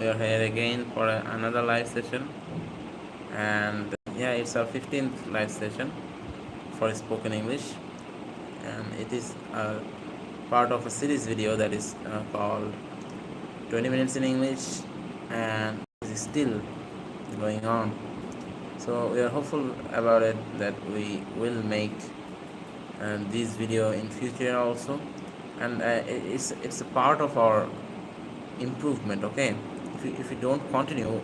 we are here again for another live session, and yeah, it's our 15th live session for spoken English, and it is a part of a series video that is called 20 minutes in English, and it is still going on. So we are hopeful about it that we will make this video in future also, and it's a part of our improvement. Okay, if we don't continue,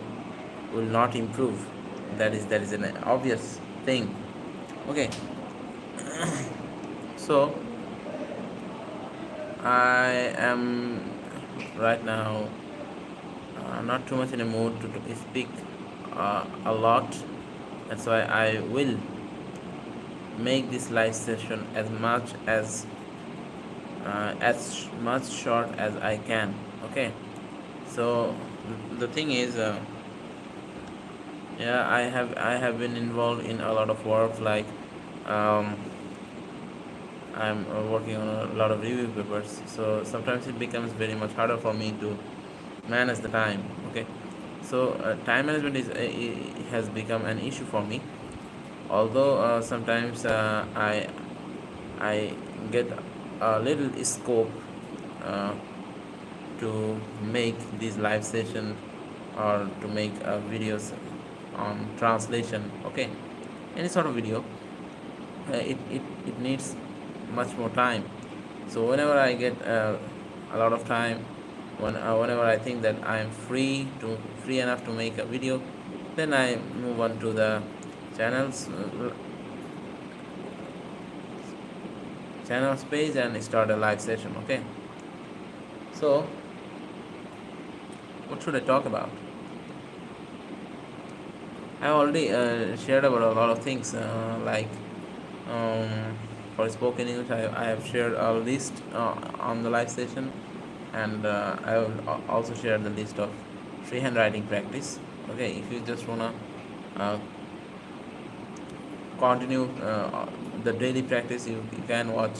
will not improve. That is an obvious thing. Okay, so I am right now not too much in a mood to speak a lot. That's why I will make this live session as much short as I can. Okay, so the thing is, yeah, I have been involved in a lot of work, like um, I'm working on a lot of review papers, so sometimes it becomes very much harder for me to manage the time. Okay, so time management has become an issue for me, although sometimes I get a little scope uh, to make these live sessions or to make videos on translation. Okay, any sort of video, it needs much more time. So whenever I get a lot of time, whenever I think that I am free enough to make a video, then I move on to the channels channels page and start a live session. Okay, so what should I talk about? I already shared about a lot of things, like um, for spoken English. I have shared a list on the live session, and I will also share the list of freehand writing practice. Okay, if you just wanna uh, continue the daily practice, you can watch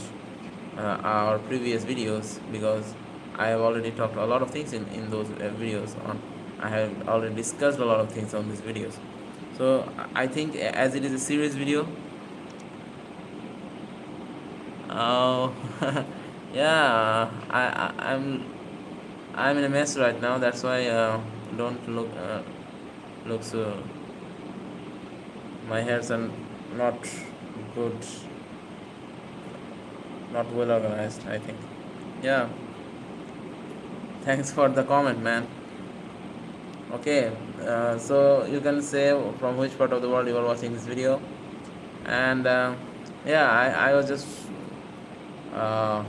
our previous videos, because I have already talked a lot of things in those videos. I have already discussed a lot of things on these videos. So I think as it is a serious video, uh, yeah, I'm in a mess right now. That's why don't look so. My hairs are not good, not well organized, I think. Yeah, thanks for the comment, man. Okay, so you can say from which part of the world you are watching this video, and yeah, I was just uh,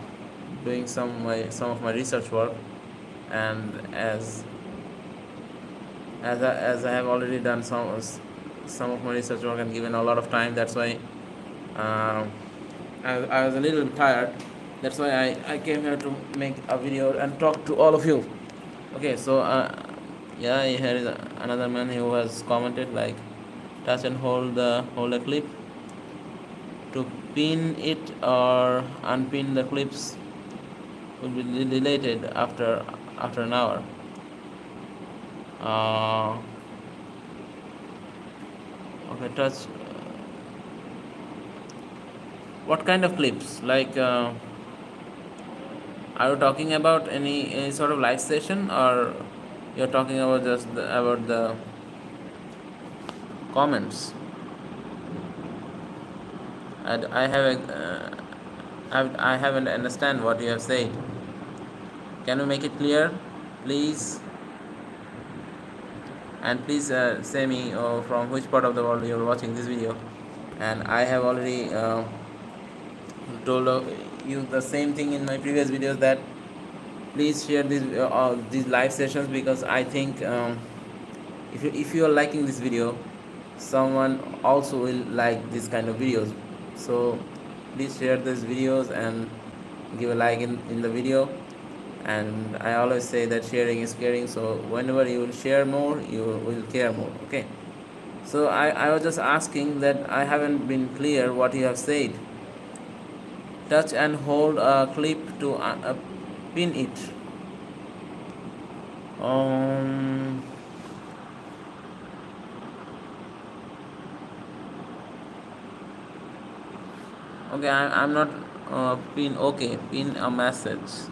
doing some of my research work, and as I have already done some of my research work and given a lot of time. That's why uh, I was a little bit tired. That's why I came here to make a video and talk to all of you. Okay, so yeah, here is another man who has commented, like, touch and hold the clip to pin it or unpin the clips will be deleted after an hour. Uh, okay, touch. What kind of clips? Like, are you talking about any sort of live session, or you're talking about just about the comments? I have I haven't understand what you have said. Can you make it clear, please? And please say me from which part of the world you're watching this video. And I have already told you the same thing in my previous videos, that please share these live sessions, because I think if you are liking this video, someone also will like this kind of videos. So please share these videos and give a like in the video. And I always say that sharing is caring, so whenever you will share more, you will care more. Okay, so I was just asking that I haven't been clear what you have said. Touch and hold a clip to pin it. Okay, I'm not pin. Okay, pin a message.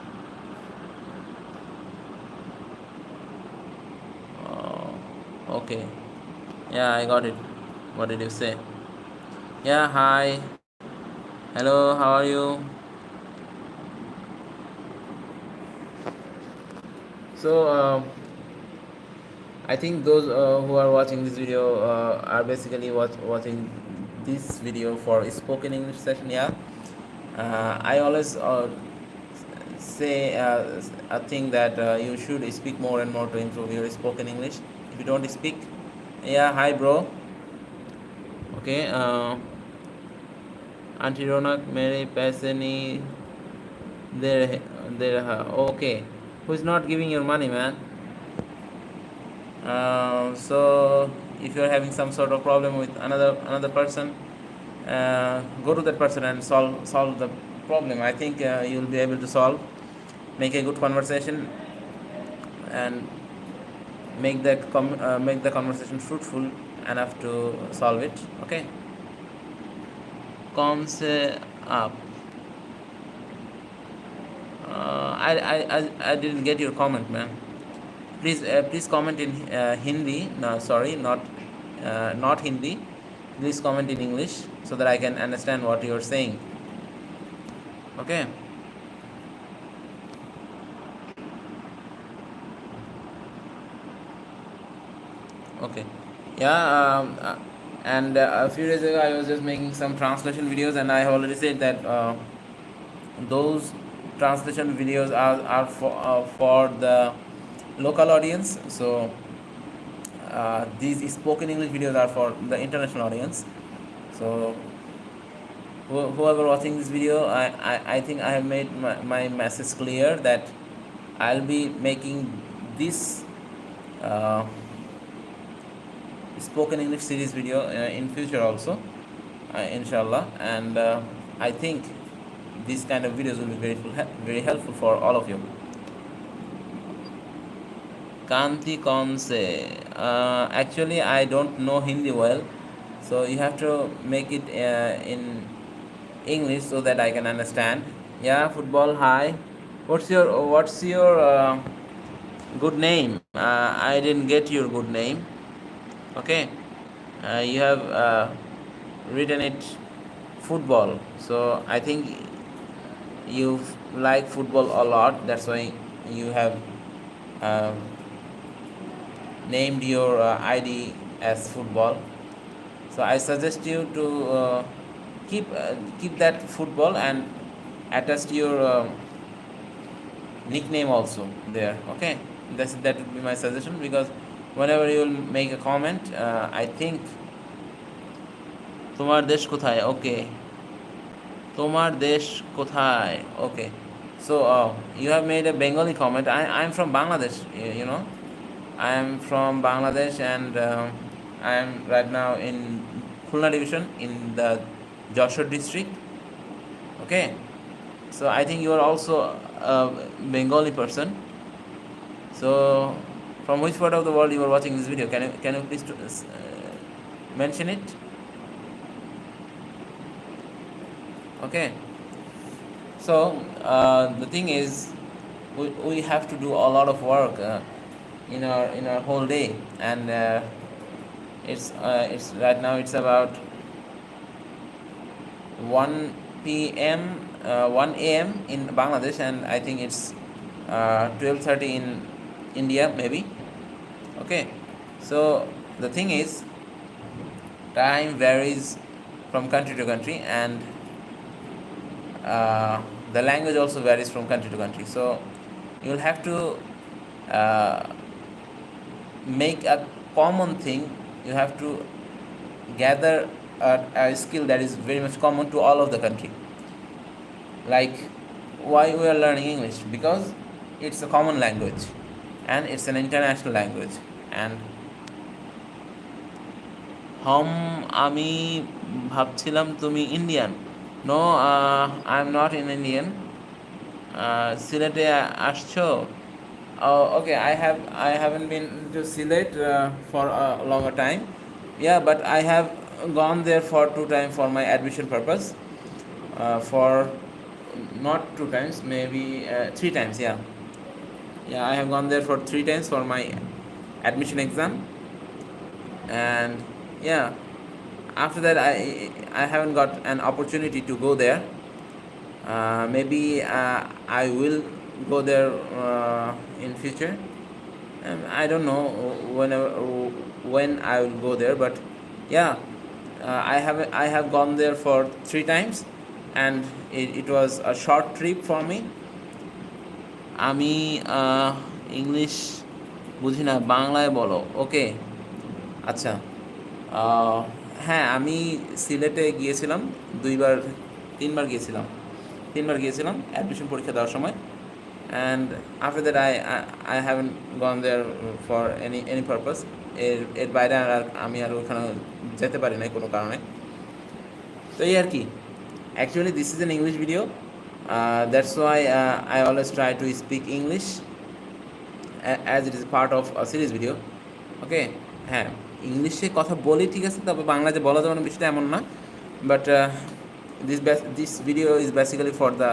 Uh, okay. Yeah, I got it. What did you say? Yeah, hi. Hello, how are you? So, I think those who are watching this video are basically watching this video for spoken English session. Yeah, I always say a thing that you should speak more and more to improve your spoken English. If you don't speak, yeah, hi, bro. Okay, Auntie Ronak, Mary Pasani, there, there. Okay, who's not giving your money, man? So if you're having some sort of problem with another person, go to that person and solve the problem. I think you'll be able to make a good conversation, and make the conversation fruitful enough to solve it. Okay. कौन से आप I didn't get your comment, man. Please comment in Hindi. No, sorry, not Hindi. Please comment in English so that I can understand what you're saying. Okay. Okay. Yeah. And a few days ago, I was just making some translation videos, and I have already said that those translation videos are for the local audience. So these spoken English videos are for the international audience. So whoever watching this video, I think I have made my message clear that I'll be making this uh, spoken English series video in future also, inshallah. And I think these kind of videos will be very helpful for all of you. Kanti kaun se? Actually, I don't know Hindi well, so you have to make it in English so that I can understand. Yeah, football. Hi. What's your good name? I didn't get your good name. Okay. You have written it football. So I think you like football a lot. That's why you have uh, named your ID as football. So I suggest you to keep that football and attach your nickname also there. Okay, that would be my suggestion, because whenever you will make a comment, I think তোমার দেশ কোথায়? Okay, তোমার দেশ কোথায়? Okay, so you have made a Bengali comment. I'm from Bangladesh, you know. I am from Bangladesh, and I am right now in Khulna division in the Joshua district. Okay, so I think you are also a Bengali person. So from which part of the world you are watching this video? Can you please mention it? Okay, so the thing is, we have to do a lot of work in our whole day, and it's right now it's about 1 p.m. 1 a.m. in Bangladesh, and I think it's 12:30 in India, maybe. Okay, so the thing is, time varies from country to country, and the language also varies from country to country. So you'll have to uh, make a common thing. You have to gather a skill that is very much common to all of the country. Like, why we are learning English? Because it's a common language, and it's an international language. And hum আমি ভাবছিলাম তুমি Indian. No, I'm not an Indian. সিলেটে আসছো? Oh, okay. I haven't been to Sylhet for a longer time. Yeah, but I have gone there for 2 times for my admission purpose. for not 2 times, maybe 3 times. Yeah, I have gone there for 3 times for my admission exam. And yeah, after that I haven't got an opportunity to go there. Maybe I will go there in future. I don't know when I will go there, but yeah, I have gone there for 3 times, and it was a short trip for me. আমি English বুঝি না, বাংলায় বলো। ওকে, আচ্ছা। আহ, হ্যাঁ, আমি সিলেটে গিয়েছিলাম 2বার 3বার গিয়েছিলাম, 3বার গিয়েছিলাম অ্যাডমিশন পরীক্ষা দেওয়ার সময়। And after that I haven't gone there for any purpose. এর বাইরে আমি আর ওখানে যেতে পারি নাই কোনো কারণে। তো এই আর কি। Actually this is an English video, that's why I always try to speak English as it is part of series video. Okay, হ্যাঁ, ইংলিশে কথা বলি ঠিক আছে, তবে বাংলাতে বলা যাবে না বিষয়টা এমন না। But this video is basically for the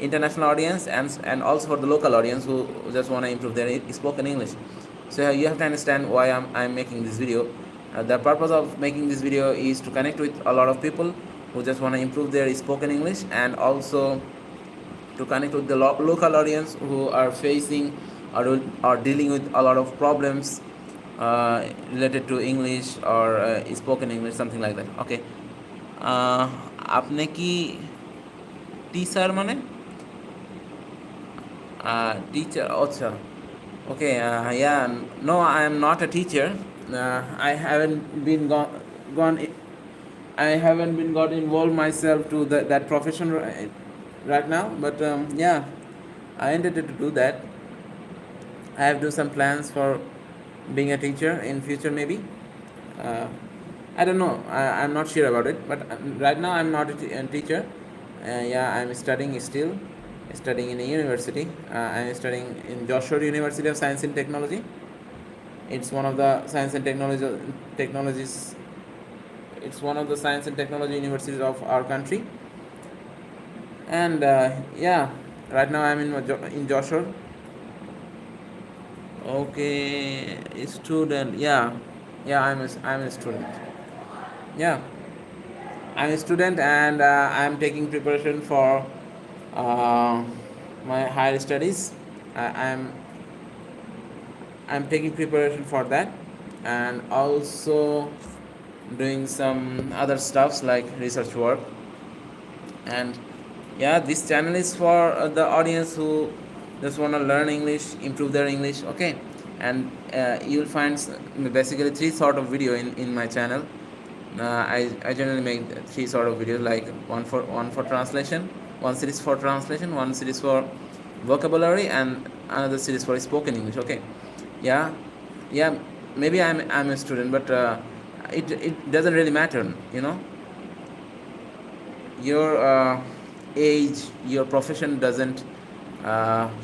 international audience and also for the local audience who just want to improve their spoken English. So you have to understand why I'm making this video. The purpose of making this video is to connect with a lot of people who just want to improve their spoken English, and also to connect with the local audience who are facing or dealing with a lot of problems related to English or spoken English, something like that. Okay, আপনি কি teacher মানে teacher? আচ্ছা, okay. Yeah, no, I am not a teacher. I haven't been gone I haven't been got involved myself to that profession right now, but yeah, I intended to do that. I have do some plans for being a teacher in future, maybe. uh, I don't know, I'm not sure about it, but right now I'm not a teacher. Yeah, I'm studying still, studying in a university. I'm studying in Joshua University of Science and Technology. It's one of the science and technologies. It's one of the science and technology universities of our country. And yeah, right now I'm in Joshua. Okay, student. Yeah, I'm a student. Yeah, I'm a student, and I'm taking preparation for uh, my higher studies. I'm taking preparation for that, and also doing some other stuffs like research work. And yeah, this channel is for the audience who just want to learn English, improve their English. Okay, and you'll find basically 3 sort of video in my channel. I generally make 3 sort of videos, like one for translation, one series for translation, one series for vocabulary, and another series for spoken English. Okay, yeah, maybe I'm a student, but it doesn't really matter, your age, your profession doesn't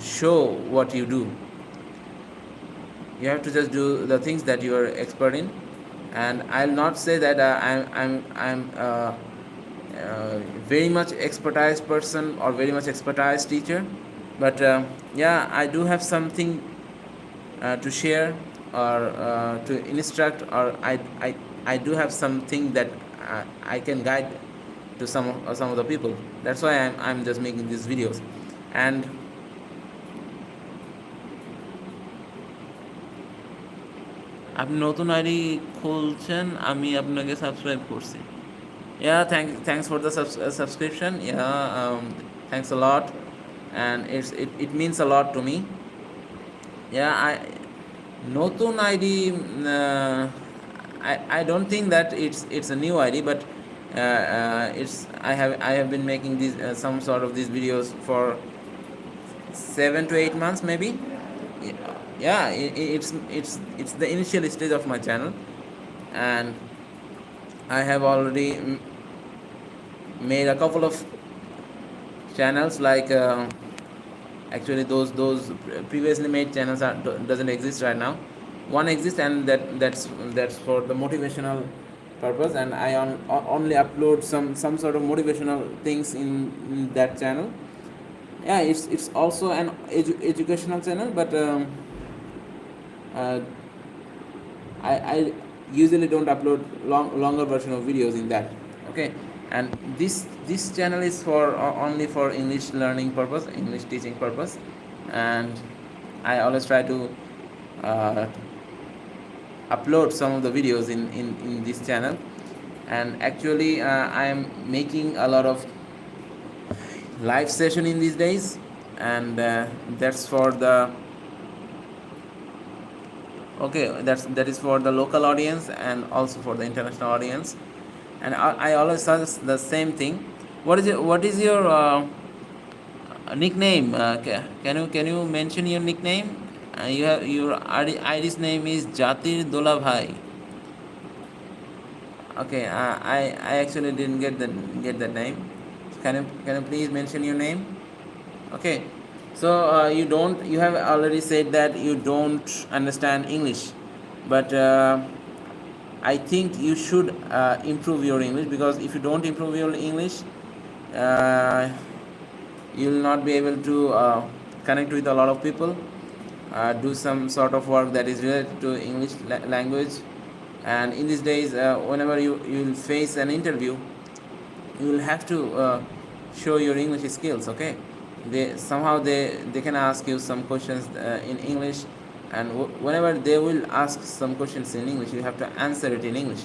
show what you do. You have to just do the things that you are expert in. And I'll not say that I'm very much expertise person or very much expertise teacher, but yeah, I do have something to share, or to instruct, or I do have something that I can guide to some of the people. That's why I'm just making these videos. And আপনি নতুন ID খুলছেন, আমি আপনাকে subscribe করছি। Yeah, thanks for the subscription. Yeah, thanks a lot, and it means a lot to me. Yeah, নতুন ID, I don't think that it's a new ID, but I have been making these some sort of these videos for 7 to 8 months, maybe. Yeah, it's the initial stage of my channel, and I have already made a couple of channels, like actually those previously made channels doesn't exist right now. One exists, and that's for the motivational purpose, and I only upload some sort of motivational things in that channel. Yeah, it's also an educational channel, but uh, I usually don't upload longer version of videos in that. Okay, and this channel is for only for English learning purpose, English teaching purpose, and I always try to uh, upload some of the videos in this channel. And actually I am making a lot of live session in these days, and that's for the okay, that is for the local audience and also for the international audience. And I always suggest the same thing. What is your nickname? Can you mention your nickname? You have your ID's name is Jatir Dola Bhai. Okay, I actually didn't get the name. Can you please mention your name? Okay, so you have already said that you don't understand English, but I think you should improve your English, because if you don't improve your English, uh, you will not be able to connect with a lot of people, do some sort of work that is related to English language. And in these days, whenever you will face an interview, you will have to show your English skills. Okay, they can ask you some questions in English, and whenever they will ask some questions in English, you have to answer it in English.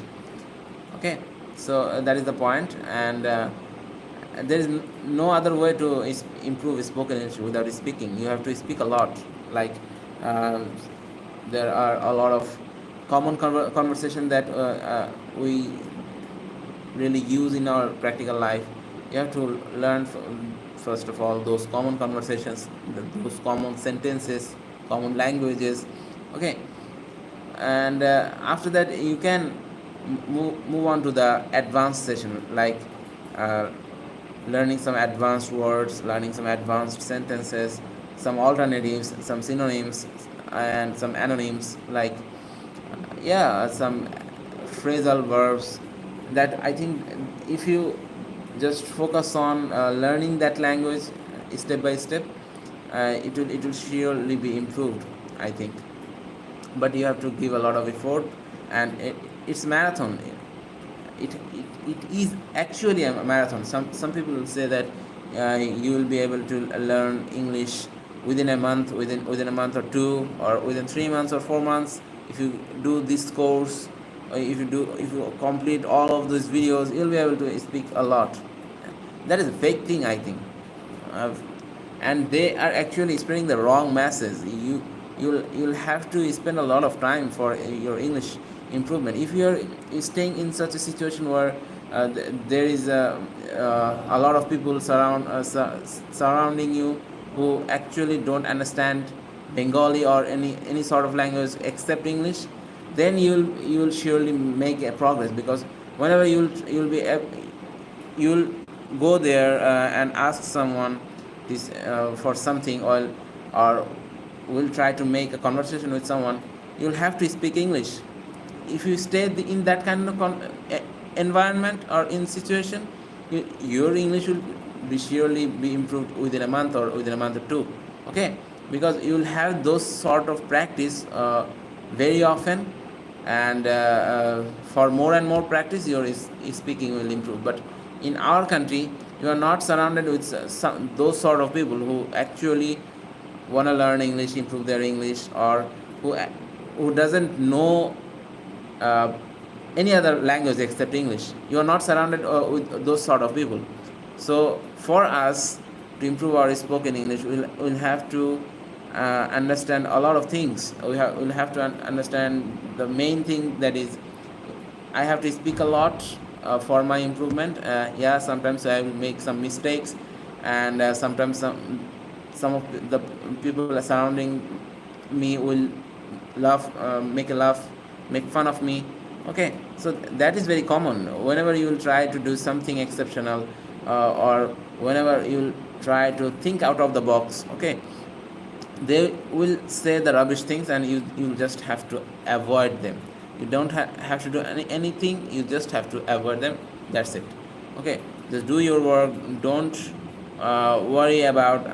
Okay, so that is the point. And there is no other way to improve spoken English without speaking. You have to speak a lot. Like uh, there are a lot of common conversation that we really use in our practical life. You have to learn first of all those common conversations, those common sentences, common languages. Okay, and after that you can move on to the advanced session, like uh, learning some advanced words, learning some advanced sentences, some alternatives, some synonyms, and some anonyms, like yeah, some phrasal verbs. That I think if you just focus on learning that language step by step, it will surely be improved, I think. But you have to give a lot of effort, and it's marathon. It is actually a marathon. Some people will say that you will be able to learn English within a month, within a month or two, or within 3 months or 4 months. If you do this course, if you complete all of those videos, you'll be able to speak a lot. That is a fake thing, I think. uh, and they are actually spreading the wrong masses. You'll have to spend a lot of time for your English improvement. If you're staying in such a situation where there is a lot of people surrounding you who actually don't understand Bengali or any sort of language except English, then you'll surely make a progress, because whenever you'll go there and ask someone this for something, or will try to make a conversation with someone, you'll have to speak English. If you stay in that kind of environment or in situation, your English will surely be improved within a month or within a month or two. Okay, because you will have those sort of practice very often, and for more and more practice, your speaking will improve. But in our country, you are not surrounded with those sort of people who actually want to learn English, improve their English, or who doesn't know uh, any other language except English. You are not surrounded with those sort of people. So for us to improve our spoken English, we'll have to understand a lot of things. We'll have to understand the main thing, that is, I have to speak a lot for my improvement. Yeah, sometimes I will make some mistakes, and sometimes some of the people surrounding me will laugh, make fun of me. Okay, so that is very common. Whenever you will try to do something exceptional, or whenever you will try to think out of the box, okay, they will say the rubbish things, and you just have to avoid them. You don't have to do anything. You just have to avoid them. That's it. Okay, just do your work. Don't worry about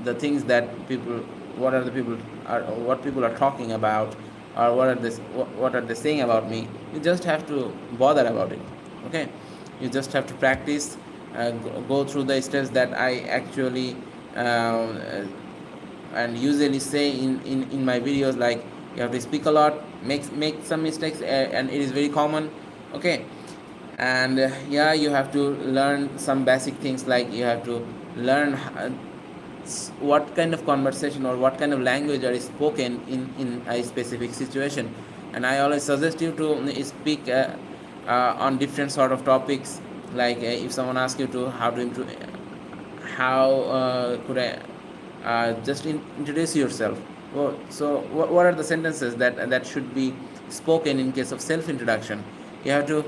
the things that people, what are the people are, what people are talking about, or what are they saying about me. You just have to bother about it. Okay, you just have to practice, go through the steps that I actually and usually say in my videos, like you have to speak a lot, make some mistakes, and it is very common. Okay, and yeah, you have to learn some basic things, like you have to learn what kind of conversation or what kind of language are spoken in a specific situation. And I always suggest you to speak on different sort of topics, like if someone asks you to how to improve, how could I just introduce yourself. Well, so what are the sentences that should be spoken in case of self introduction? You have to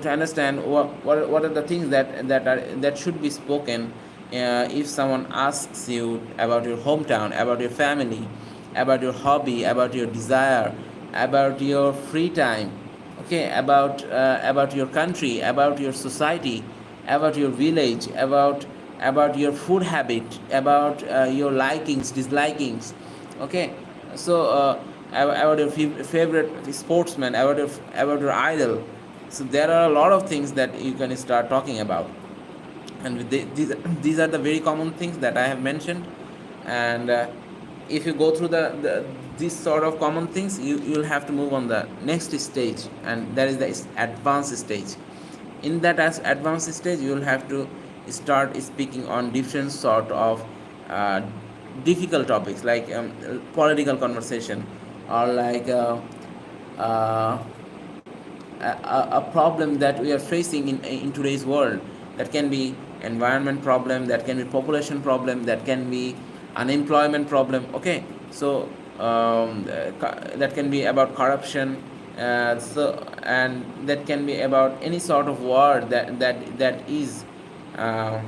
understand what are the things that should be spoken if someone asks you about your hometown, about your family, about your hobby, about your desire, about your free time, okay, about your country, about your society, about your village, about your food habit, about your likings, dislikings. Okay, so about your favorite sportsman, about your idol. So there are a lot of things that you can start talking about, and these are the very common things that I have mentioned. And if you go through these sort of common things, you'll have to move on the next stage, and that is the advanced stage. In that as advanced stage, you'll have to start speaking on different sort of uh, difficult topics, like political conversation, or like uh, a problem that we are facing in today's world. That can be environment problem, that can be population problem, that can be unemployment problem. Okay, so that can be about corruption, and that can be about any sort of war that is uh,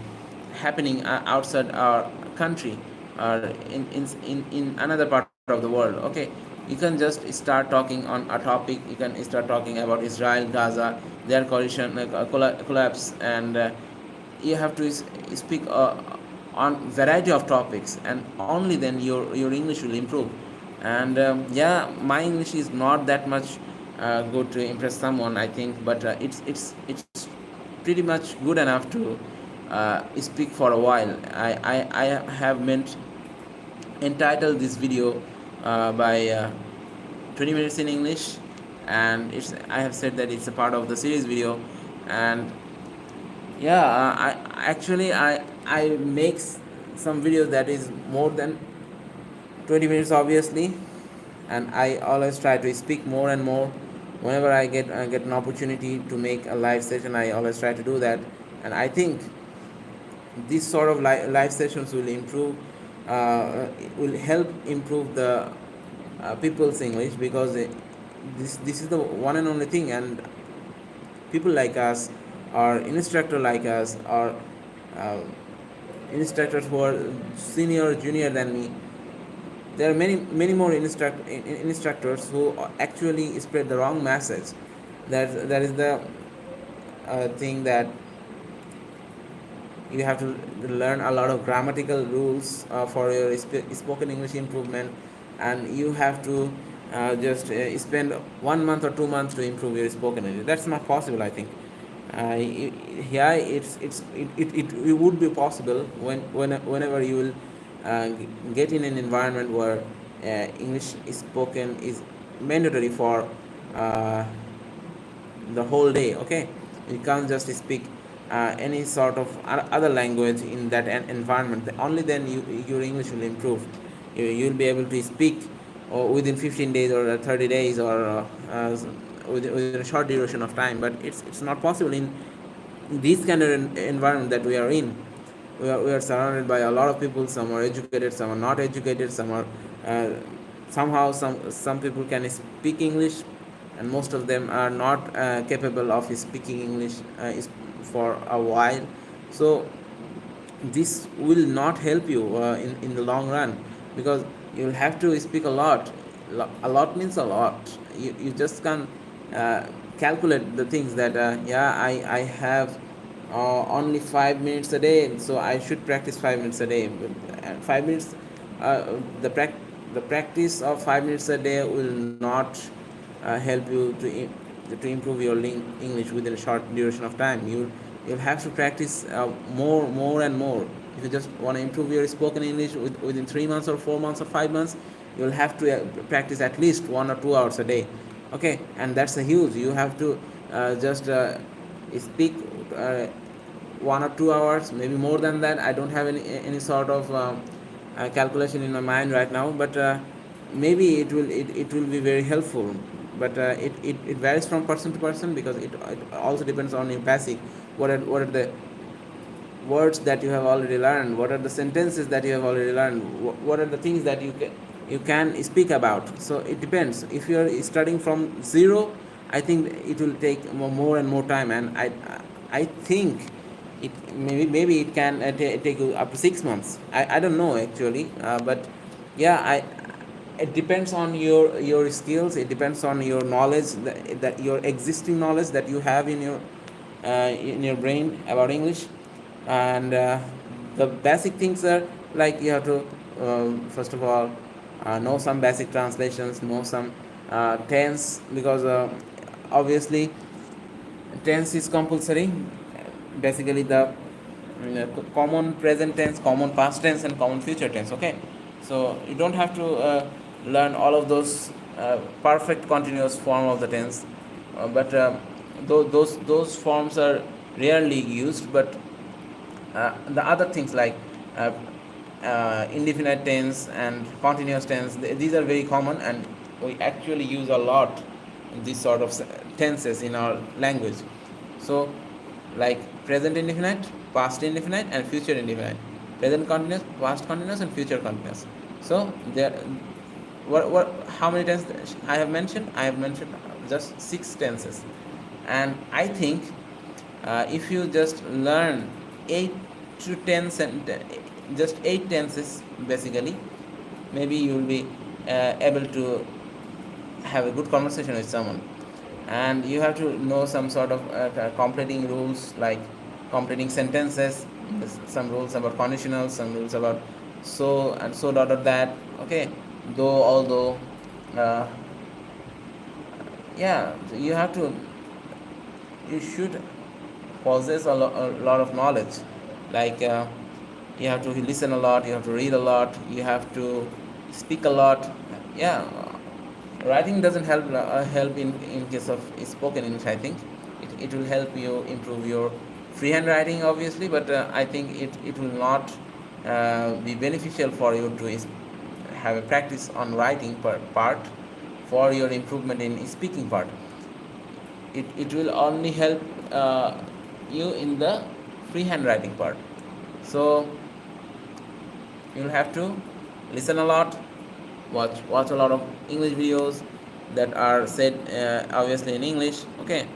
happening outside our country, or in another part of the world. Okay, you can just start talking on a topic. You can start talking about Israel, Gaza, their coalition collapse, and you have to speak on variety of topics, and only then your English will improve. And yeah, my English is not that much good to impress someone, I think, but it's pretty much good enough to speak for a while. I have meant entitled this video by 20 minutes in English, and I have said that it's a part of the series video. And yeah, I make some videos that is more than 20 minutes, obviously, and I always try to speak more and more. Whenever I get an opportunity to make a live session, I always try to do that. And I think these sort of live sessions will improve, will help improve the people's English, because this is the one and only thing. And people like us, or instructor like us, or uh, instructors who are senior or junior than me, there are many more instructors who actually spread the wrong message. That is the thing, that you have to learn a lot of grammatical rules for your spoken English improvement, and you have to just spend 1 month or 2 months to improve your spoken English. That's not possible, I think. Yeah, it would be possible whenever you will get in an environment where English spoken is mandatory for uh, the whole day. Okay, you can't just speak any sort of other language in that environment. Only then your English will improve. You'll be able to speak within 15 days or 30 days, or within a short duration of time. But it's not possible in this kind of environment that we are in. We are surrounded by a lot of people. Some are educated, some are not educated, some are uh, somehow some people can speak English, and most of them are not capable of speaking English for a while. So this will not help you in the long run, because you'll have to speak a lot. A lot means a lot. you just can calculate the things that yeah, I have only 5 minutes a day, so I should practice 5 minutes a day. But 5 minutes, the the practice of 5 minutes a day will not help you to improve your English within a short duration of time. You'll have to practice more and more. If you just want to improve your spoken English within 3 months or 4 months or 5 months, you'll have to practice at least 1 or 2 hours a day. Okay, and that's a huge. You have to just speak 1 or 2 hours, maybe more than that. I don't have any sort of calculation in my mind right now, but maybe it will be very helpful. But it varies from person to person, because it also depends on your basic. What are the words that you have already learned? What are the sentences that you have already learned? What are the things that you can speak about? So it depends. If you are studying from zero, I think it will take more and more time, and I think it maybe it can take you up to 6 months. I don't know actually, but yeah, I it depends on your skills. It depends on your knowledge, that your existing knowledge that you have in your brain about English. And the basic things are like, you have to first of all know some basic translations, know some tense, because obviously tense is compulsory. Basically the common present tense, common past tense, and common future tense. Okay, so you don't have to learn all of those perfect continuous form of the tense, but those forms are rarely used. But the other things like indefinite tense and continuous tense, these are very common, and we actually use a lot these sort of tenses in our language. So like present indefinite, past indefinite, and future indefinite. Present continuous, past continuous, and future continuous. So there, what how many tenses I have mentioned? I have mentioned just 6 tenses, and I think if you just learn 8 to 10 just 8 tenses basically, maybe you will be able to have a good conversation with someone. And you have to know some sort of completing rules, like completing sentences. There's some rules about conditionals, some rules about so and so dot that. Okay, though, although, uh, yeah, you have to, you should possess a lot of knowledge. Like you have to listen a lot, you have to read a lot, you have to speak a lot. Yeah, writing doesn't help in case of spoken English. I think it will help you improve your freehand writing, obviously, but I think it will not be beneficial for you to have a practice on writing part for your improvement in speaking part. It will only help you in the freehand writing part. So you'll have to listen a lot, watch a lot of English videos that are said obviously in English. Okay,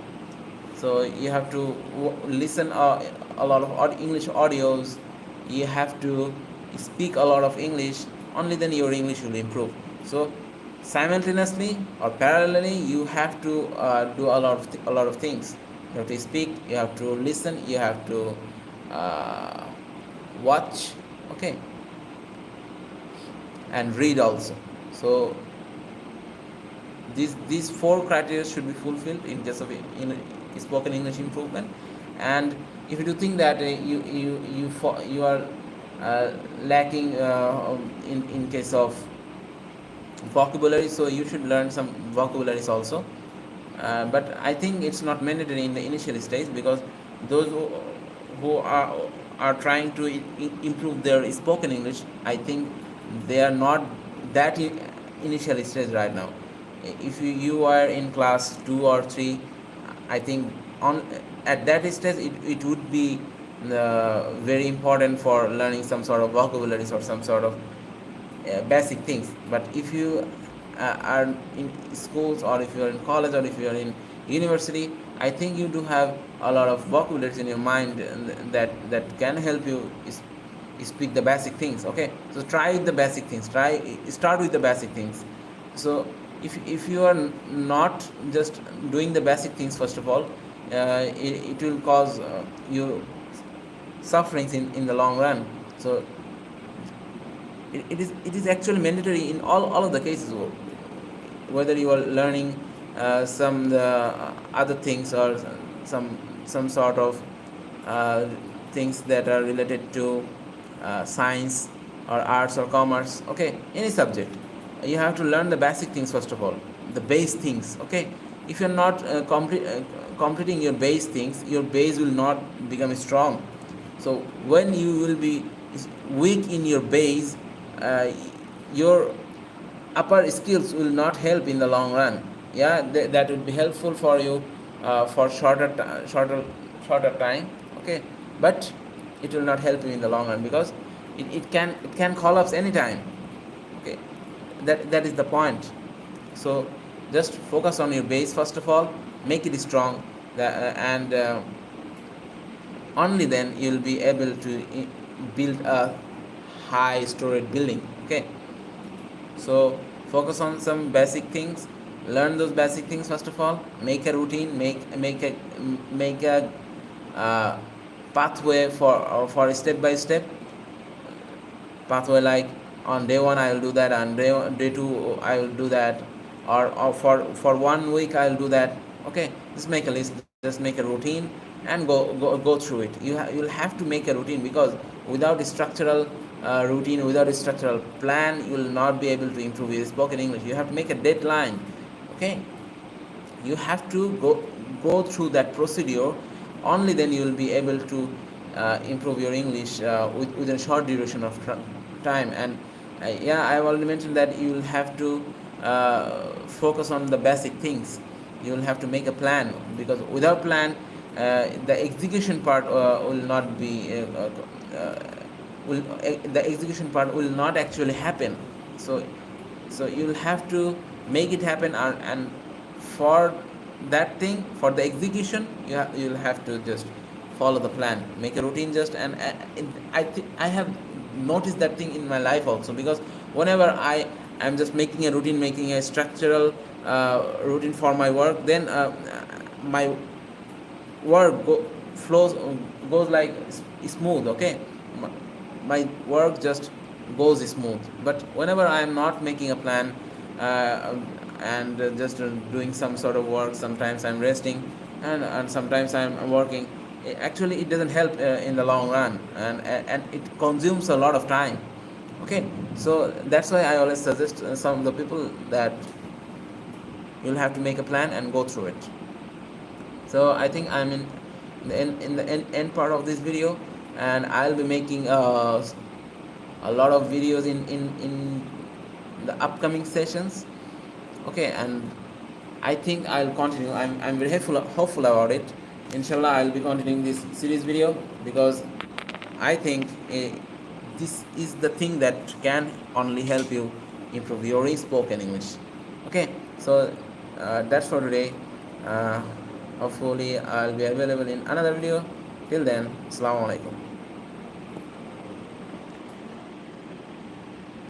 so you have to listen a lot of English audios. You have to speak a lot of English. Only then your English will improve. So simultaneously or parallelly, you have to do a lot of things. You have to speak, you have to listen, you have to uh, watch. Okay, and read also. So these 4 criteria should be fulfilled in case of spoken English improvement. And if you do think that you are lacking in case of vocabulary, so you should learn some vocabularies also. But I think it's not mandatory in the initial stage, because those who are trying to improve their spoken English, I think they are not that initial stage right now. If you are in class 2 or 3, I think on at that stage it would be very important for learning some sort of vocabularies or some sort of basic things. But if you are in schools, or if you are in college, or if you are in university, I think you do have a lot of vocabularies in your mind that can help you speak the basic things. Okay, so try the basic things, start with the basic things. So if you are not just doing the basic things first of all, it will cause you sufferings in the long run. So it is actually mandatory in all of the cases, whether you are learning some other things, or some sort of uh, things that are related to science or arts or commerce. Okay, any subject, you have to learn the basic things first of all, the base things. Okay, if you're not completing your base things, your base will not become strong. So when you will be weak in your base, uh, your upper skills will not help in the long run. Yeah, that will be helpful for you for shorter time. Okay, but it will not help you in the long run, because it can collapse anytime. Okay, that is the point. So just focus on your base first of all, make it strong, and only then you'll be able to build a high storage building. Okay, so focus on some basic things, learn those basic things first of all, make a routine, make a uh, pathway for step by step pathway, like on day one I will do that, and day two I will do that, or for 1 week I will do that. Okay, just make a list, just make a routine, and go through it. You'll have to make a routine, because without a structural routine, without a structural plan, you will not be able to improve your spoken English. You have to make a deadline. Okay, you have to go through that procedure. Only then you will be able to improve your English within a short duration of time. And yeah, I have already mentioned that you will have to focus on the basic things. You will have to make a plan, because without plan, the execution part will not be the execution part will not actually happen. So you'll have to make it happen, and for that thing, for the execution, you'll have to just follow the plan, make a routine. Just and I have noticed that thing in my life also, because whenever I am just making a routine, making a structural routine for my work, then my work flows, goes like smooth. Okay, my work just goes smooth. But whenever I am not making a plan, and just doing some sort of work, sometimes I'm resting, and sometimes I'm working, actually it doesn't help in the long run, and it consumes a lot of time. Okay, so that's why I always suggest some of the people that you'll have to make a plan and go through it. So I think I'm in the end part of this video, and I'll be making a lot of videos in the upcoming sessions. Okay, and I think I'll continue. I'm very hopeful about it. Inshallah, I'll be continuing this series video, because I think this is the thing that can only help you improve your spoken English. Okay, so that's for today. uh, Hopefully I'll be available in another video. Till then, assalamu alaikum.